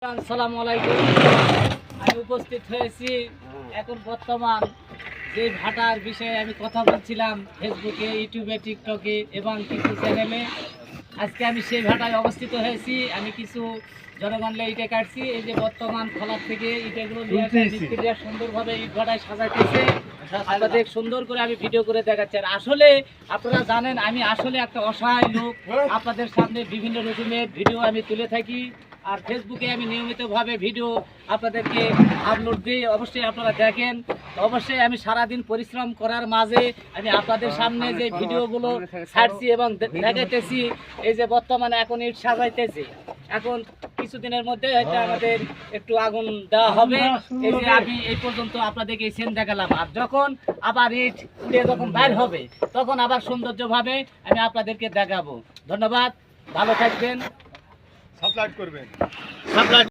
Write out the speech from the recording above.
আসসালামু আলাইকুম। আমি উপস্থিত হয়েছি এখন বর্তমান যে ভাটার বিষয়ে আমি কথা বলছিলাম ফেসবুকে, ইউটিউবে, টিকটকে এবং কিছু চ্যানেলে। আজকে আমি সেই ভাটায় অবস্থিত হয়েছি। আমি কিছু জনগণলে ইটে কাটছি। এই যে বর্তমান খোলার থেকে ইটেগুলো নিয়ে আসে মিস্ত্রিরা সুন্দরভাবে ইট ভাটায় সাজাইতেছে। আপনাদের সুন্দর করে আমি ভিডিও করে দেখাচ্ছি। আর আসলে আপনারা জানেন আমি আসলে একটা অসহায় লোক। আপনাদের সামনে বিভিন্ন রকমের ভিডিও আমি তুলে থাকি। আর ফেসবুকে আমি নিয়মিতভাবে ভিডিও আপনাদেরকে আপলোড দিই, অবশ্যই আপনারা দেখেন। অবশ্যই আমি সারাদিন পরিশ্রম করার মাঝে আমি আপনাদের সামনে যে ভিডিওগুলো ছাড়ছি এবং দেখাইতেছি। এই যে বর্তমানে এখন ইট সাজাইতেছি, এখন কিছুদিনের মধ্যে হয়তো আমাদের একটু আগুন দেওয়া হবে। এই যে আমি এই পর্যন্ত আপনাদেরকে এই সেন দেখালাম, আর যখন আবার ইট উঠে যখন বাইর হবে তখন আবার সৌন্দর্যভাবে আমি আপনাদেরকে দেখাবো। ধন্যবাদ, ভালো থাকবেন, সাবস্ক্রাইব করবেন। সাবস্ক্রাইব